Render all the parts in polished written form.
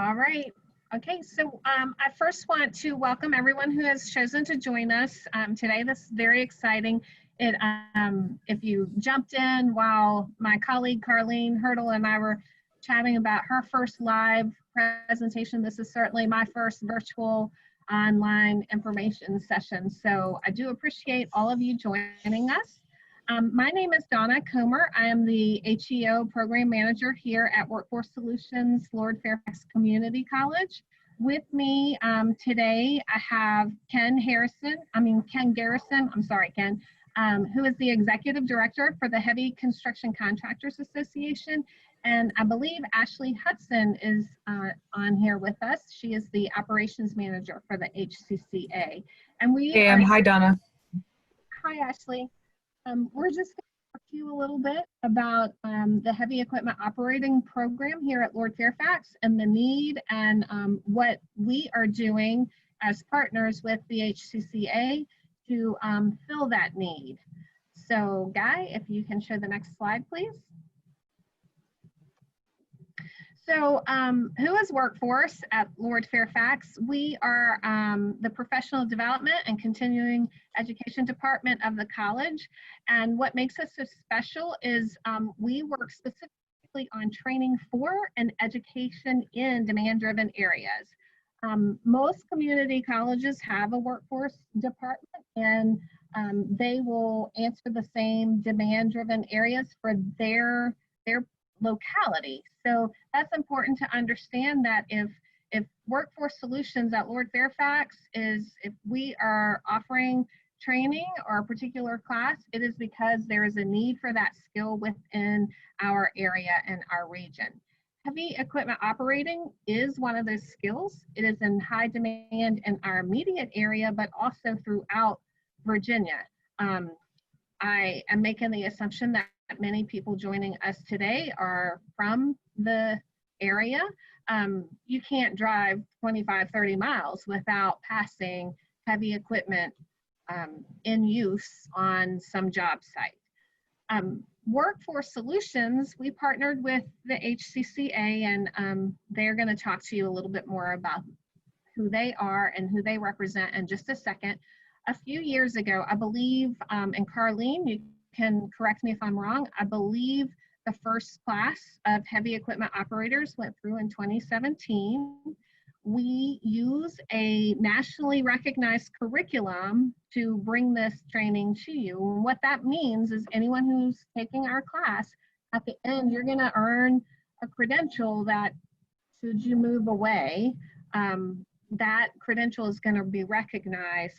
All right. Okay, so I first want to welcome everyone who has chosen to join us today. This is very exciting. If you jumped in while my colleague Carlene Hurdle and I were chatting about her first live presentation, this is certainly my first virtual online information session. So I do appreciate all of you joining us. My name is Donna Comer. I am the HEO Program Manager here at Workforce Solutions, Lord Fairfax Community College. With me today, I have Ken Garrison, who is the Executive Director for the Heavy Construction Contractors Association. And I believe Ashley Hudson is on here with us. She is the Operations Manager for the HCCA. And Hi, Donna. Hi, Ashley. We're just going to talk to you a little bit about the heavy equipment operating program here at Lord Fairfax and the need and what we are doing as partners with the HCCA to fill that need. So Guy, if you can show the next slide, please. So who is Workforce at Lord Fairfax? We are the Professional Development and Continuing Education Department of the college. And what makes us so special is we work specifically on training for and education in demand-driven areas. Most community colleges have a workforce department, and they will answer the same demand-driven areas for their locality. So that's important to understand, that if Workforce Solutions at Lord Fairfax if we are offering training or a particular class, it is because there is a need for that skill within our area and our region. Heavy equipment operating is one of those skills. It is in high demand in our immediate area, but also throughout Virginia. I am making the assumption that many people joining us today are from the area. You can't drive 25, 30 miles without passing heavy equipment in use on some job site. Workforce Solutions, we partnered with the HCCA, and they're going to talk to you a little bit more about who they are and who they represent in just a second. A few years ago, I believe, and Carlene, you can correct me if I'm wrong, I believe the first class of heavy equipment operators went through in 2017. We use a nationally recognized curriculum to bring this training to you. And what that means is anyone who's taking our class, at the end, you're going to earn a credential that, should you move away, that credential is going to be recognized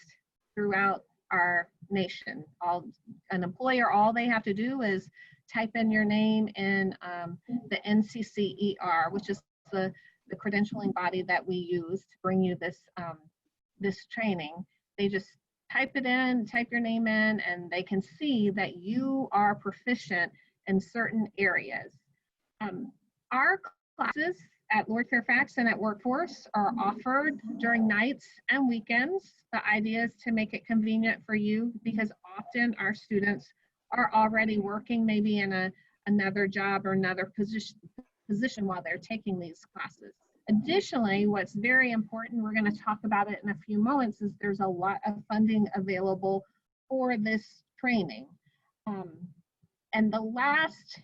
throughout our nation. An employer, all they have to do is type in your name in the NCCER, which is the credentialing body that we use to bring you this training. They just type it in, type your name in, and they can see that you are proficient in certain areas. Our classes at Lord Fairfax and at Workforce are offered during nights and weekends. The idea is to make it convenient for you, because often our students are already working maybe in another job or another position while they're taking these classes. Additionally, what's very important, we're going to talk about it in a few moments, is there's a lot of funding available for this training. And the last,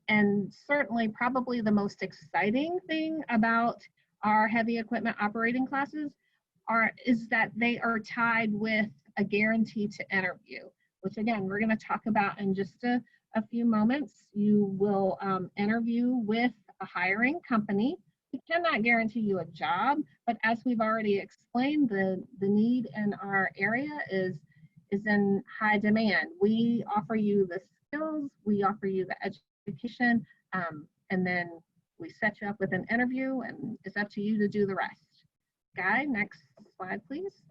and certainly probably the most exciting thing about our heavy equipment operating classes is that they are tied with a guarantee to interview, which again, we're going to talk about in just a few moments. You will interview with a hiring company. We cannot guarantee you a job, but as we've already explained, the need in our area is in high demand. We offer you the skills, we offer you the education, and then we set you up with an interview, and it's up to you to do the rest. Guy, next slide, please.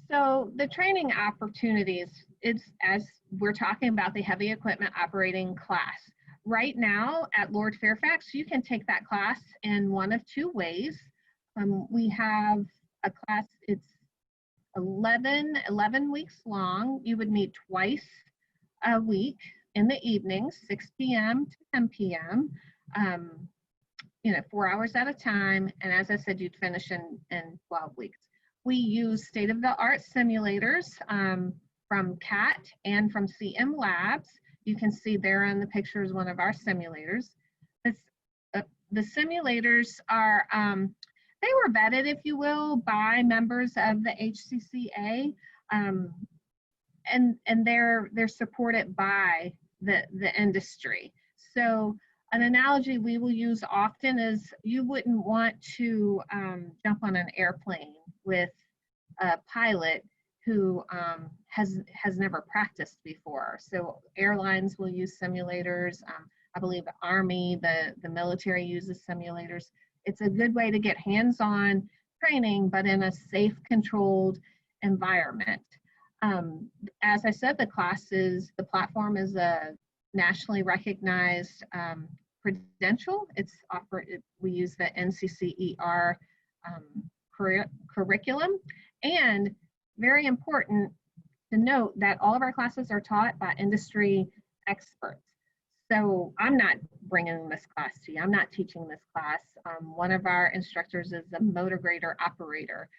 So the training opportunities, it's as we're talking about the heavy equipment operating class. Right now at Lord Fairfax, you can take that class in one of two ways. We have a class, it's 11 weeks long. You would meet twice a week in the evenings, 6 p.m. to 10 p.m. 4 hours at a time. And as I said, you'd finish in 12 weeks. We use state-of-the-art simulators from CAT and from CM Labs. You can see there in the picture is one of our simulators. The simulators are, they were vetted, if you will, by members of the HCCA, and they're supported by the industry. So an analogy we will use often is you wouldn't want to jump on an airplane with a pilot who has never practiced before. So airlines will use simulators. I believe the Army, the military uses simulators. It's a good way to get hands-on training, but in a safe, controlled environment. As I said, the platform is a nationally recognized credential. We use the NCCER curriculum, and very important to note that all of our classes are taught by industry experts. So I'm not bringing this class to you. I'm not teaching this class. One of our instructors is a motor grader operator.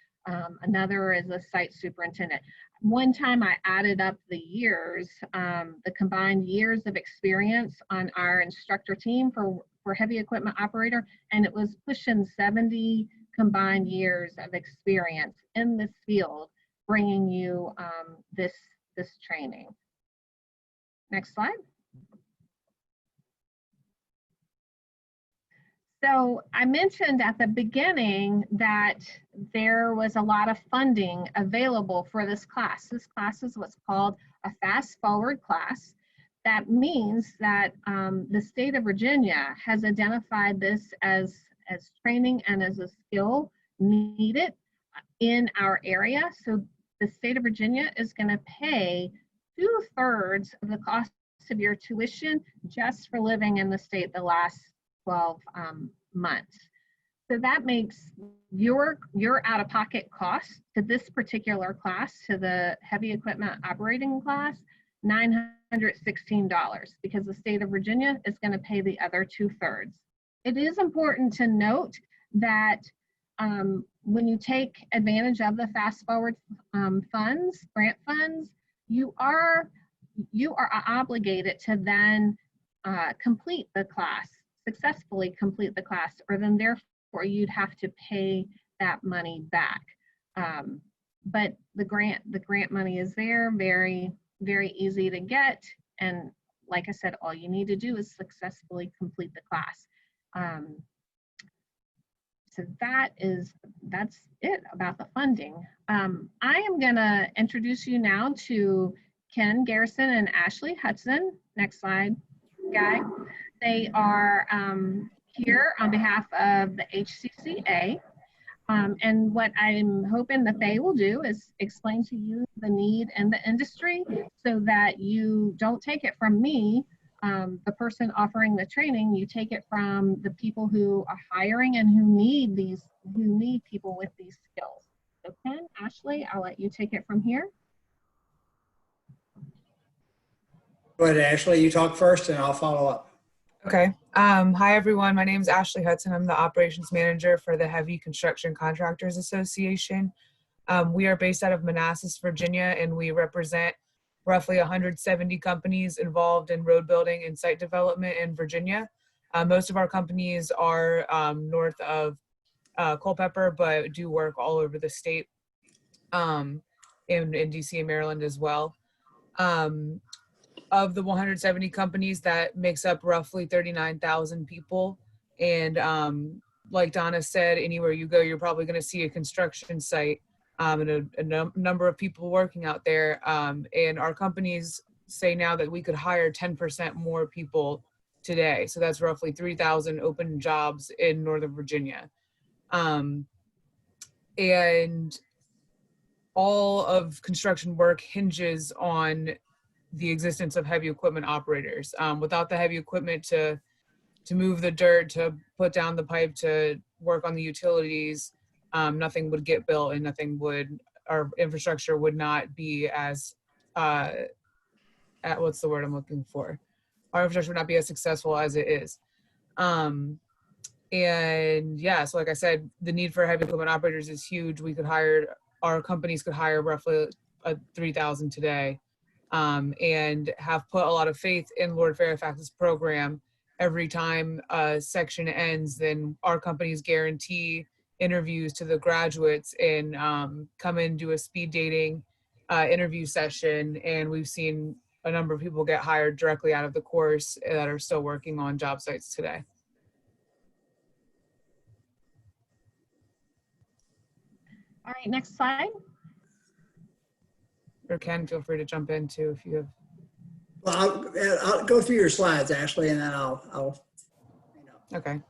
Another is a site superintendent. One time I added up the years, the combined years of experience on our instructor team for heavy equipment operator, and it was pushing 70 combined years of experience in this field, bringing you this training. Next slide. So I mentioned at the beginning that there was a lot of funding available for this class. This class is what's called a fast forward class. That means that the state of Virginia has identified this as training and as a skill needed in our area. So the state of Virginia is going to pay 2/3 of the cost of your tuition just for living in the state the last 12 months. So that makes your out-of-pocket cost to this particular class, to the heavy equipment operating class, $916, because the state of Virginia is going to pay the other 2/3. It is important to note that when you take advantage of the fast forward funds, grant funds, you are obligated to then complete the class, successfully complete the class, or then therefore you'd have to pay that money back. But the grant money is there, very, very easy to get. And like I said, all you need to do is successfully complete the class. So that's it about the funding. I am gonna introduce you now to Ken Garrison and Ashley Hudson. Next slide, Guy. They are here on behalf of the HCCA. And what I'm hoping that they will do is explain to you the need in the industry so that you don't take it from me, the person offering the training, you take it from the people who are hiring and who need people with these skills. So Ken, Ashley, I'll let you take it from here. Go ahead, Ashley, you talk first and I'll follow up. Okay. Hi, everyone. My name is Ashley Hudson. I'm the operations manager for the Heavy Construction Contractors Association. We are based out of Manassas, Virginia, and we represent roughly 170 companies involved in road building and site development in Virginia. Most of our companies are north of Culpeper, but do work all over the state, in DC and Maryland as well. Of the 170 companies, that makes up roughly 39,000 people. And like Donna said, anywhere you go, you're probably going to see a construction site and a number of people working out there. And our companies say now that we could hire 10% more people today. So that's roughly 3,000 open jobs in Northern Virginia. And all of construction work hinges on the existence of heavy equipment operators. Without the heavy equipment to move the dirt, to put down the pipe, to work on the utilities, nothing would get built, and our infrastructure would not be as, what's the word I'm looking for? Our infrastructure would not be as successful as it is. And yeah, so like I said, the need for heavy equipment operators is huge. Our companies could hire roughly 3,000 today, and have put a lot of faith in Lord Fairfax's program. Every time a section ends, then our companies guarantee interviews to the graduates and come in, do a speed dating interview session. And we've seen a number of people get hired directly out of the course that are still working on job sites today. All right, next slide. Or Ken, feel free to jump in too if you have. Well, I'll go through your slides, Ashley, and then I'll. Okay.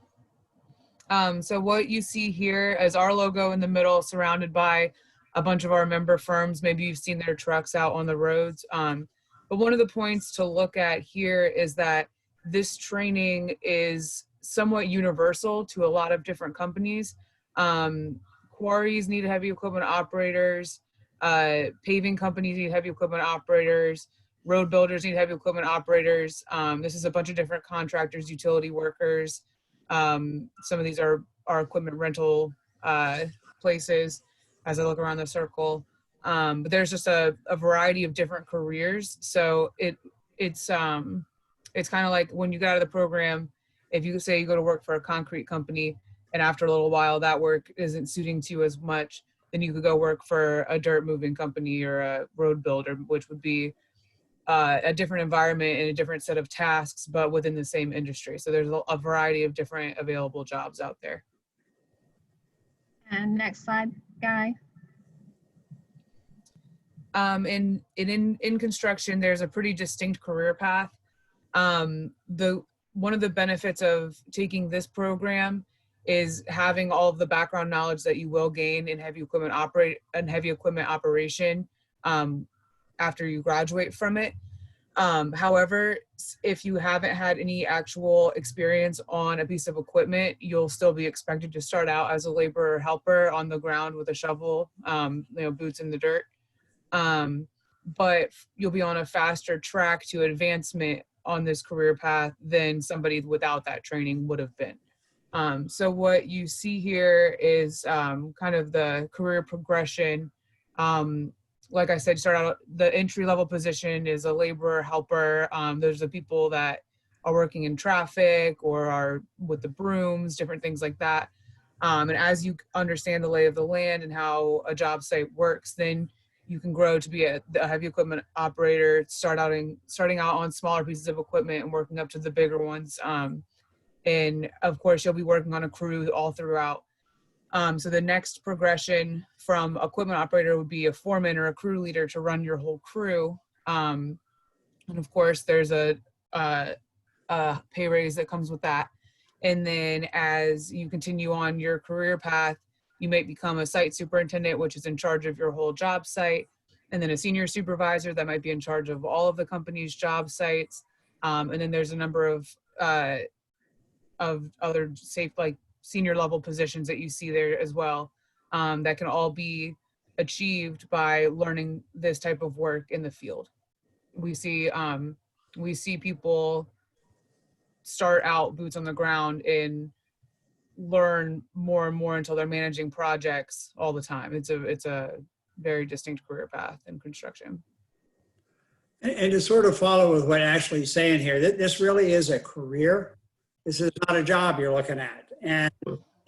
So what you see here is our logo in the middle, surrounded by a bunch of our member firms. Maybe you've seen their trucks out on the roads. But one of the points to look at here is that this training is somewhat universal to a lot of different companies. Quarries need heavy equipment operators. Paving companies need heavy equipment operators. Road builders need heavy equipment operators. This is a bunch of different contractors, utility workers. Some of these are equipment rental places as I look around the circle. But there's just a variety of different careers. So it's kind of like when you get out of the program, if you say you go to work for a concrete company and after a little while that work isn't suiting to you as much, then you could go work for a dirt moving company or a road builder, which would be a different environment and a different set of tasks, but within the same industry. So there's a variety of different available jobs out there. And next slide, Guy. In construction, there's a pretty distinct career path. One of the benefits of taking this program is having all of the background knowledge that you will gain in heavy equipment operation after you graduate from it. However, if you haven't had any actual experience on a piece of equipment, you'll still be expected to start out as a laborer or helper on the ground with a shovel, boots in the dirt. But you'll be on a faster track to advancement on this career path than somebody without that training would have been. So what you see here is kind of the career progression. Like I said, you start out, the entry-level position is a laborer, helper. There's the people that are working in traffic or are with the brooms, different things like that. And as you understand the lay of the land and how a job site works, then you can grow to be a heavy equipment operator, starting out on smaller pieces of equipment and working up to the bigger ones. And of course, you'll be working on a crew all throughout. So the next progression from equipment operator would be a foreman or a crew leader to run your whole crew. And of course, there's a pay raise that comes with that. And then as you continue on your career path, you might become a site superintendent, which is in charge of your whole job site. And then a senior supervisor that might be in charge of all of the company's job sites. And then there's a number of other senior level positions that you see there as well, that can all be achieved by learning this type of work in the field. We see people start out boots on the ground and learn more and more until they're managing projects all the time. It's a very distinct career path in construction. And to sort of follow with what Ashley's saying here, this really is a career. This is not a job you're looking at. And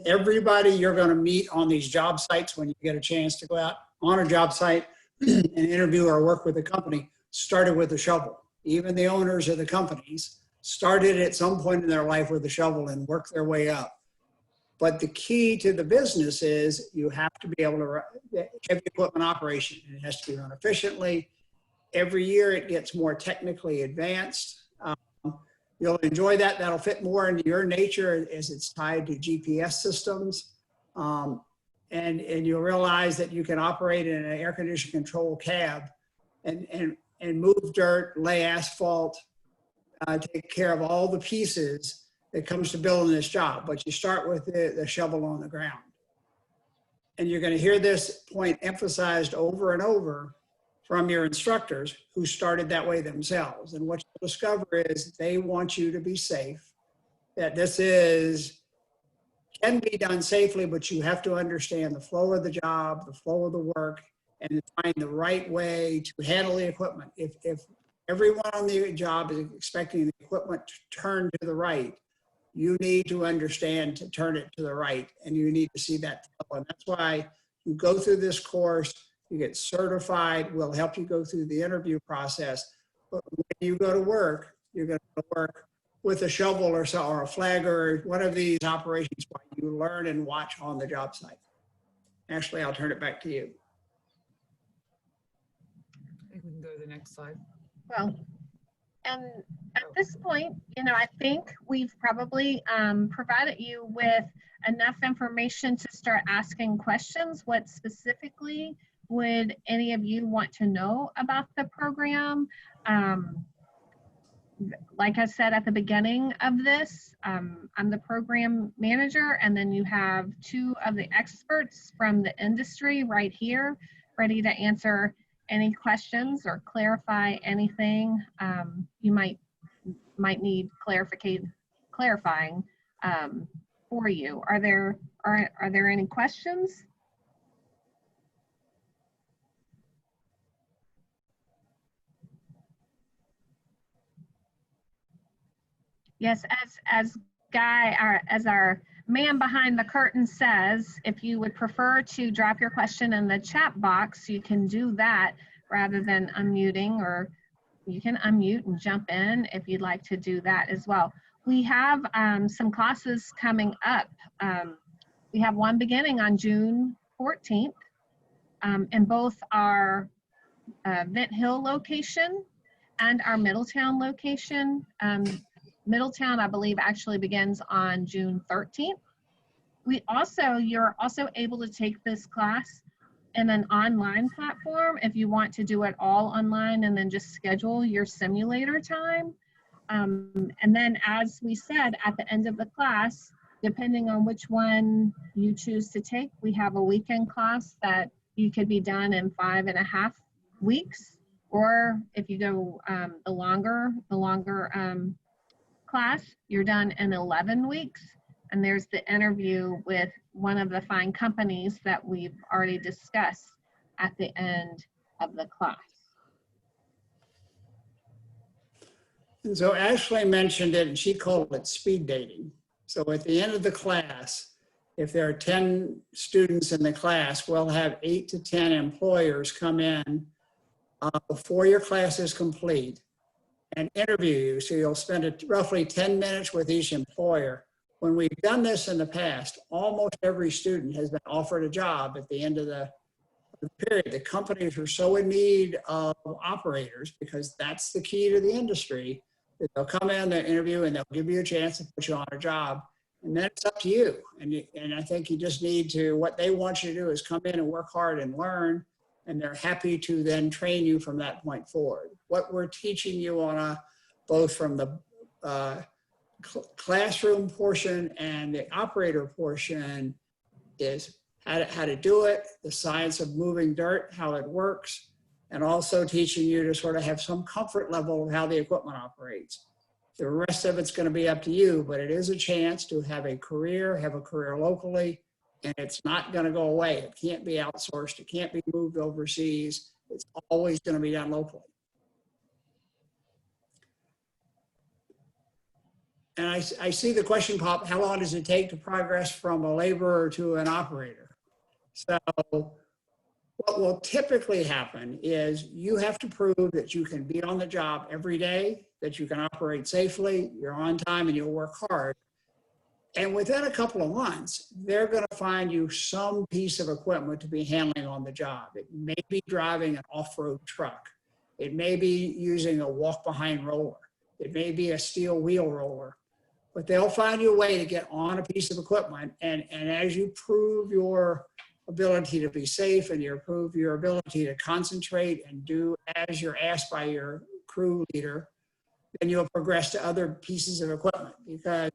everybody you're going to meet on these job sites when you get a chance to go out on a job site and interview or work with a company started with a shovel. Even the owners of the companies started at some point in their life with a shovel and worked their way up. But the key to the business is you have to be able to run heavy equipment operation. It has to be run efficiently. Every year it gets more technically advanced. You'll enjoy that. That'll fit more into your nature as it's tied to GPS systems. And you'll realize that you can operate in an air conditioned control cab and move dirt, lay asphalt, take care of all the pieces that comes to building this job. But you start with the shovel on the ground. And you're going to hear this point emphasized over and over from your instructors who started that way themselves. And what you'll discover is they want you to be safe, that this is can be done safely, but you have to understand the flow of the job, the flow of the work, and to find the right way to handle the equipment. If everyone on the job is expecting the equipment to turn to the right, you need to understand to turn it to the right, and you need to see that flow. And that's why you go through this course, you get certified, we'll help you go through the interview process. But when you go to work, you're going to work with a shovel or so, or a flagger, or one of these operations while you learn and watch on the job site. Ashley, I'll turn it back to you. I think we can go to the next slide. Well, and at this point, you know, I think we've probably provided you with enough information to start asking questions. What specifically would any of you want to know about the program? Like I said at the beginning of this, I'm the program manager, and then you have two of the experts from the industry right here, ready to answer any questions or clarify anything you might need clarifying for you. Are there any questions? Yes, as our man behind the curtain says, if you would prefer to drop your question in the chat box, you can do that rather than unmuting, or you can unmute and jump in if you'd like to do that as well. We have some classes coming up. We have one beginning on June 14th in both our Vint Hill location and our Middletown location. Middletown, I believe, actually begins on June 13th. You're also able to take this class in an online platform if you want to do it all online and then just schedule your simulator time. And then, as we said, at the end of the class, depending on which one you choose to take, we have a weekend class that you could be done in 5.5 weeks, or if you go the longer class, you're done in 11 weeks. And there's the interview with one of the fine companies that we've already discussed at the end of the class. And so Ashley mentioned it, and she called it speed dating. So at the end of the class, if there are 10 students in the class, we'll have 8 to 10 employers come in before your class is complete and interview you. So you'll spend roughly 10 minutes with each employer. When we've done this in the past, almost every student has been offered a job at the end of the period. The companies are so in need of operators, because that's the key to the industry, that they'll come in, they'll interview, and they'll give you a chance to put you on a job. And then it's up to you. And I think you just need to, what they want you to do is come in and work hard and learn, and they're happy to then train you from that point forward. What we're teaching you on both from the classroom portion and the operator portion is how to do it, the science of moving dirt, how it works, and also teaching you to sort of have some comfort level of how the equipment operates. The rest of it's going to be up to you, but it is a chance to have a career locally, and it's not going to go away. It can't be outsourced. It can't be moved overseas. It's always going to be done locally. And I see the question pop, how long does it take to progress from a laborer to an operator? So what will typically happen is you have to prove that you can be on the job every day, that you can operate safely, you're on time, and you'll work hard. And within a couple of months, they're going to find you some piece of equipment to be handling on the job. It may be driving an off-road truck. It may be using a walk-behind roller. It may be a steel wheel roller. But they'll find you a way to get on a piece of equipment. And as you prove your ability to be safe and you prove your ability to concentrate and do as you're asked by your crew leader, then you'll progress to other pieces of equipment, because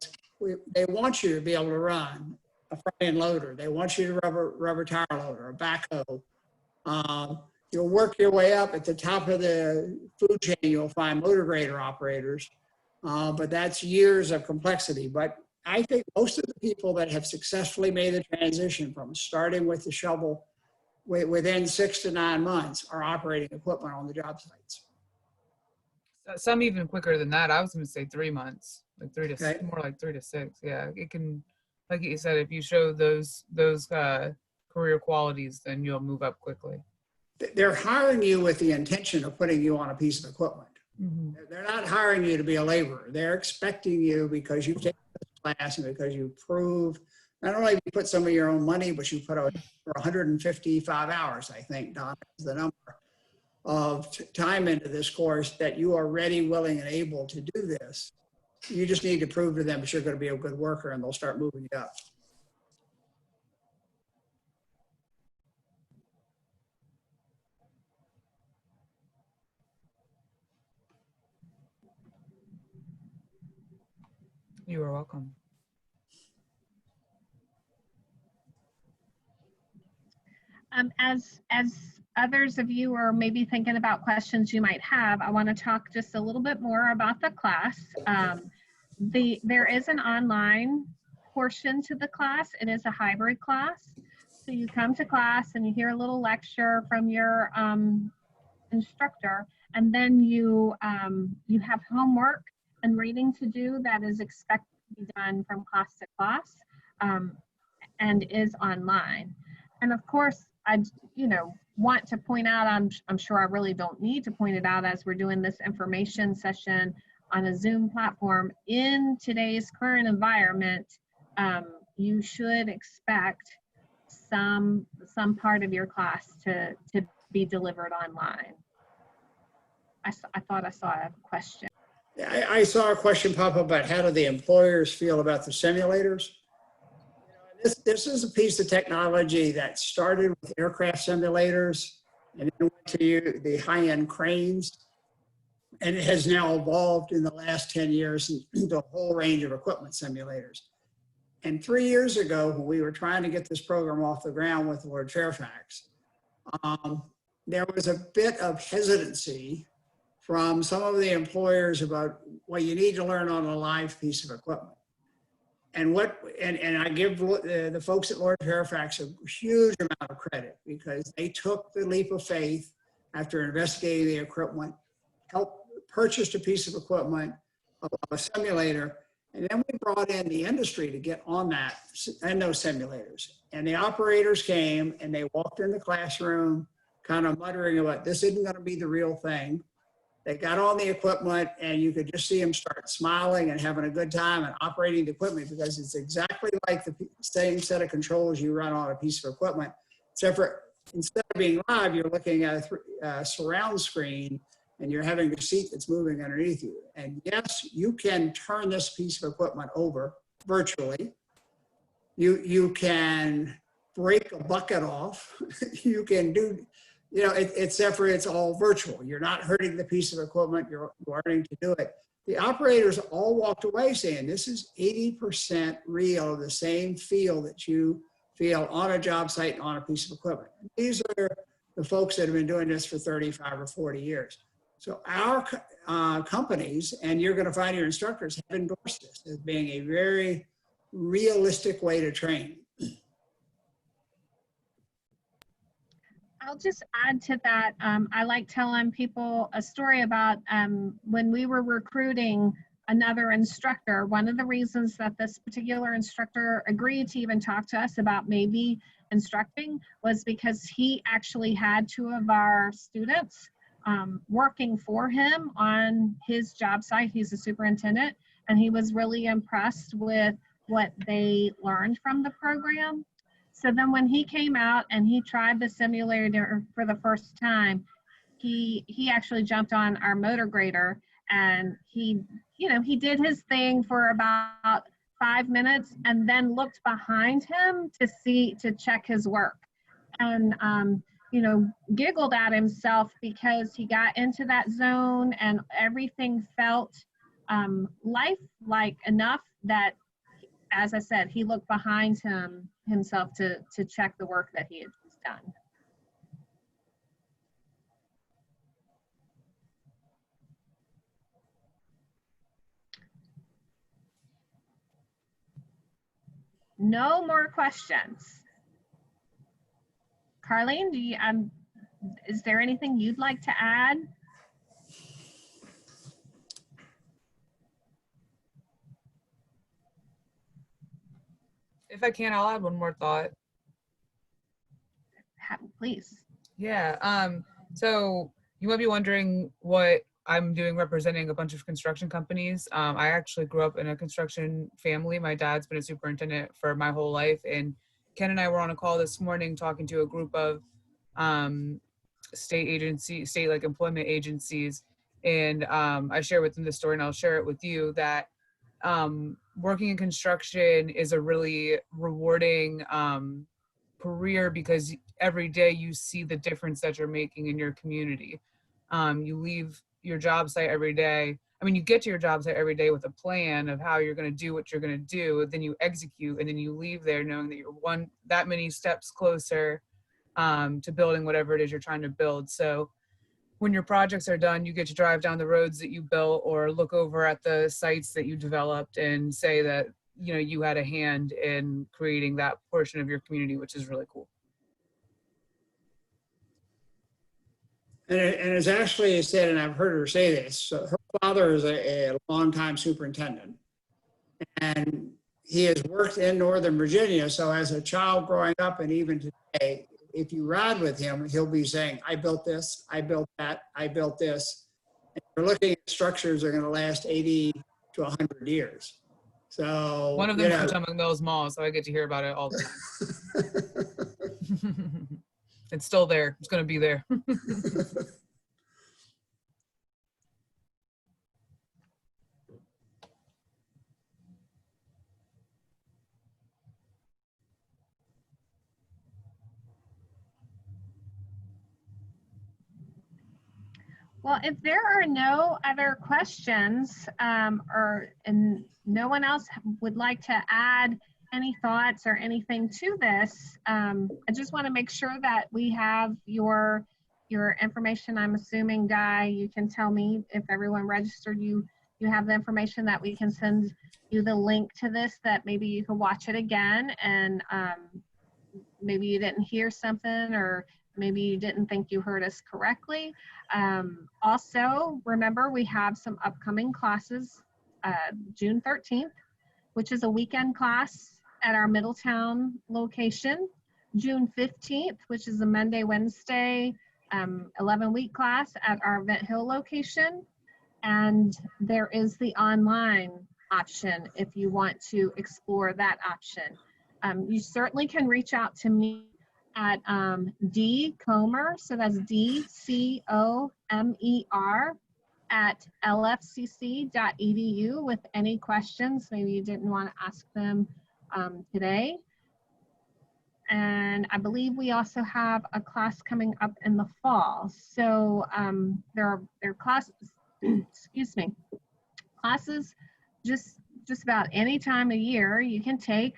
they want you to be able to run a front end loader. They want you to rubber tire loader, a backhoe. You'll work your way up. At the top of the food chain, you'll find motor grader operators. But that's years of complexity. But I think most of the people that have successfully made the transition from starting with the shovel within 6 to 9 months are operating equipment on the job sites. Some even quicker than that. I was going to say 3 months, like Okay. more like 3 to 6. Yeah, it can, like you said, if you show those career qualities, then you'll move up quickly. They're hiring you with the intention of putting you on a piece of equipment. Mm-hmm. They're not hiring you to be a laborer. They're expecting you because you've taken this class and because you prove, not only you put some of your own money, but you put over 155 hours, I think, Don, is the number of time into this course that you are ready, willing, and able to do this. You just need to prove to them that you're going to be a good worker and they'll start moving you up. You are welcome. As others of you are maybe thinking about questions you might have, I want to talk just a little bit more about the class. There is an online portion to the class. It is a hybrid class. So you come to class and you hear a little lecture from your instructor, and then you have homework and reading to do that is expected to be done from class to class, and is online. And of course, I want to point out, I'm sure I really don't need to point it out as we're doing this information session on a Zoom platform. In today's current environment, you should expect some part of your class to be delivered online. I thought I saw a question. I saw a question pop up about how do the employers feel about the simulators. This is a piece of technology that started with aircraft simulators and then went to the high-end cranes. And it has now evolved in the last 10 years into a whole range of equipment simulators. And 3 years ago, when we were trying to get this program off the ground with Lord Fairfax, there was a bit of hesitancy from some of the employers about, well, you need to learn on a live piece of equipment. And I give the folks at Lord Fairfax a huge amount of credit because they took the leap of faith after investigating the equipment, helped purchase a piece of equipment, a simulator, and then we brought in the industry to get on that and those simulators. And the operators came and they walked in the classroom kind of muttering about this isn't going to be the real thing. They got on the equipment and you could just see them start smiling and having a good time and operating the equipment because it's exactly like the same set of controls you run on a piece of equipment, except for instead of being live, you're looking at a surround screen and you're having a seat that's moving underneath you. And yes, you can turn this piece of equipment over virtually. You can break a bucket off. You can do, except for it's all virtual. You're not hurting the piece of equipment, you're learning to do it. The operators all walked away saying this is 80% real, the same feel that you feel on a job site and on a piece of equipment. These are the folks that have been doing this for 35 or 40 years. So our companies, and you're going to find your instructors, have endorsed this as being a very realistic way to train. I'll just add to that. I like telling people a story about when we were recruiting another instructor. One of the reasons that this particular instructor agreed to even talk to us about maybe instructing was because he actually had 2 of our students working for him on his job site. He's a superintendent, and he was really impressed with what they learned from the program. So then when he came out and he tried the simulator for the first time, he actually jumped on our motor grader and he did his thing for about 5 minutes and then looked behind him to check his work. And giggled at himself because he got into that zone and everything felt lifelike enough that, as I said, he looked behind himself to check the work that he had just done. No more questions. Carlene, is there anything you'd like to add? If I can, I'll add one more thought. Please. Yeah. So you might be wondering what I'm doing representing a bunch of construction companies. I actually grew up in a construction family. My dad's been a superintendent for my whole life. And Ken and I were on a call this morning talking to a group of state like employment agencies. And I share with them the story, and I'll share it with you, that working in construction is a really rewarding career, because every day you see the difference that you're making in your community. You leave your job site every day. I mean, you get to your job site every day with a plan of how you're going to do what you're going to do. Then you execute, and then you leave there knowing that you're that many steps closer to building whatever it is you're trying to build. So when your projects are done, you get to drive down the roads that you built, or look over at the sites that you developed and say that, you know, you had a hand in creating that portion of your community, which is really cool. And as Ashley has said, and I've heard her say this, so her father is a longtime superintendent, and he has worked in Northern Virginia. So as a child growing up, and even today, if you ride with him, he'll be saying, I built this, I built that, I built this. And we're looking at structures that are going to last 80 to 100 years. So one of them is Potomac Mills Mall, so I get to hear about it all the time. It's still there. It's going to be there. Well, if there are no other questions, and no one else would like to add any thoughts or anything to this, I just want to make sure that we have your information. I'm assuming, Guy, you can tell me if everyone registered, you have the information that we can send you the link to this, that maybe you can watch it again, and maybe you didn't hear something, or maybe you didn't think you heard us correctly. Also, remember, we have some upcoming classes, June 13th, which is a weekend class at our Middletown location. June 15th, which is a Monday, Wednesday, 11-week class at our Vent Hill location. And there is the online option if you want to explore that option. You certainly can reach out to me at D Comer, so that's DCOMER at lfcc.edu with any questions maybe you didn't want to ask them today. And I believe we also have a class coming up in the fall. So there are classes, excuse me, classes just about any time of year you can take.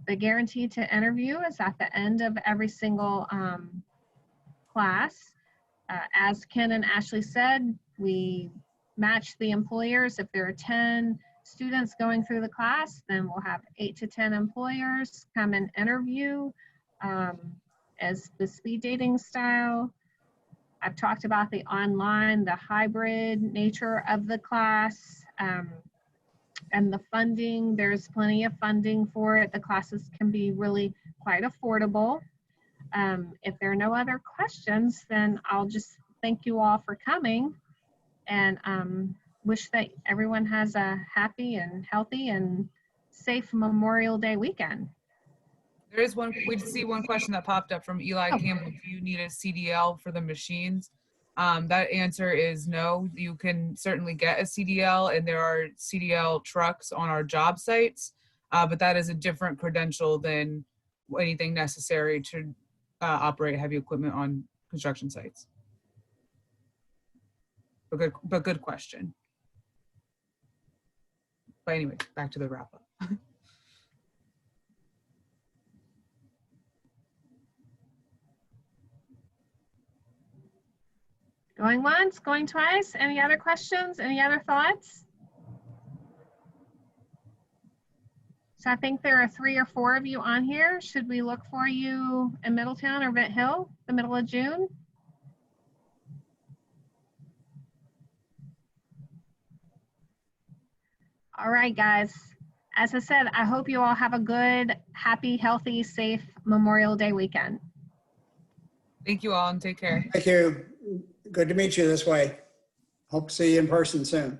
The guarantee to interview is at the end of every single class. As Ken and Ashley said, we match the employers. If there are 10 students going through the class, then we'll have 8 to 10 employers come and interview as the speed dating style. I've talked about the online, the hybrid nature of the class. And the funding, there's plenty of funding for it. The classes can be really quite affordable. If there are no other questions, then I'll just thank you all for coming, and wish that everyone has a happy and healthy and safe Memorial Day weekend. There is one, we see one question that popped up from Eli Campbell. Do you need a CDL for the machines? That answer is no. You can certainly get a CDL, and there are CDL trucks on our job sites, but that is a different credential than anything necessary to operate heavy equipment on construction sites. But good question. But anyway, back to the wrap up. Going once, going twice. Any other questions? Any other thoughts? So I think there are 3 or 4 of you on here. Should we look for you in Middletown or Bent Hill, the middle of June? All right, guys. As I said, I hope you all have a good, happy, healthy, safe Memorial Day weekend. Thank you all and take care. Thank you. Good to meet you this way. Hope to see you in person soon.